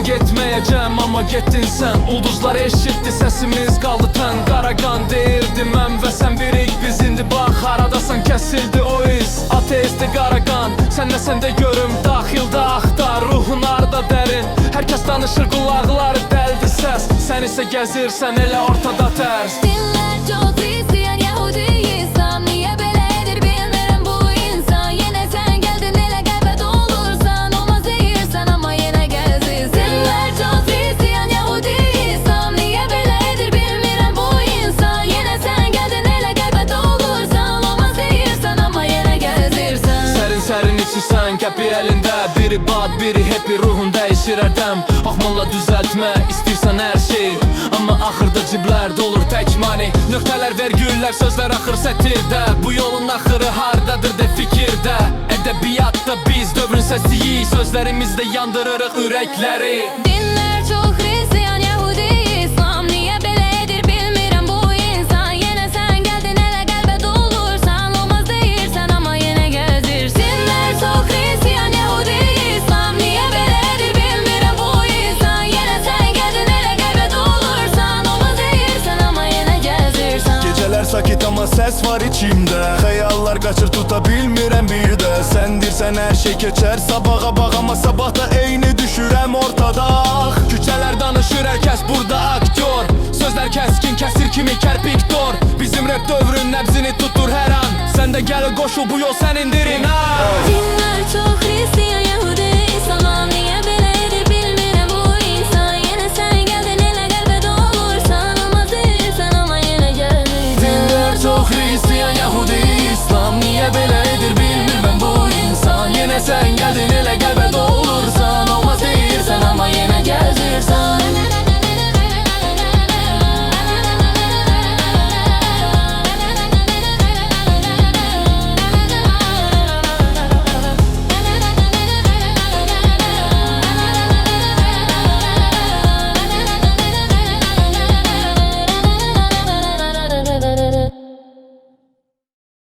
Dedim getməyəcəm amma getdin sən. Ulduzlar eşitdi səsimiz qaldı tən. Qaraqan deyirdim mən və sən birik biz. İndi bax haradasan kəsildi o iz. Ateistdi Qaraqan, sən nəsəndə görüm. Daxildə axtar, ruhun arda dərin. Hər kəs danışır, qulaqları dəldi səs. Sən isə gəzirsən elə ortada tərs. Dinler çok Hristiyan, Yahudi, İslam. Niye beledir bilmiyorum bu insan. Yine sen geldin ele kalbe doldursan. Olmaz değilsen ama yine gezirsin. Dinler çok Hristiyan, Yahudi, İslam. Niye beledir bilmiyorum bu insan. Yine sen geldin ele kalbe doldursan. Olmaz değilsen ama yine gezirsin. Sərin sərin içirsən kəpi əlində. Biri bad, biri happy, ruhun dəyişir ərdəm. Axmanla düzəltmə istəyirsən hər şey. Amma axırda ciblərdə olur tək mani. Nöqtələr, vergüllər, sözlər axır sətirdə. Bu yolun axırı hardadır de fikirdə. Ədəbiyyatda biz dövrün səsiyik. Sözlərimizdə yandırırıq ürəkləri. Dinler çok Hristiyan, Yahudi, İslam. Niye beledir bilmiyorum bu insan. Yine sen geldin ele kalbe doldursan. Olmaz değilsen ama yine gezirsin. Dinler çok Hristiyan, Yahudi, İslam. Niye beledir bilmiyorum bu insan. Yine sen geldin ele kalbe doldursan. Olmaz değilsen ama yine gezirsin. Geceler sakit ama ses var içimde. Hayallar kaçır tutabilmirəm bir de. Sendirsen her şey keçer sabaha bak ama sabahta eyni düşürəm ortada. Küçələr danışır, hər kəs burada aktyor. Sözlər kəskin, kəsir kimi kərpik dor. Bizim rap dövrün nəbzini tutur hər an. Sən də gəl qoşul, bu yol sənindir inan. Dinler çok Hristiyan, Yahudi, İslam. Niye beledir bilmiyorum bu insan. Yine sen geldin ele kalbe doldursan. Olmaz değilsen ama yine gezirsin. Dinler çok Hristiyan, Yahudi, İslam. Niye belədir bilmirəm bu insan. Yine sen geldin ele kalbe doğru.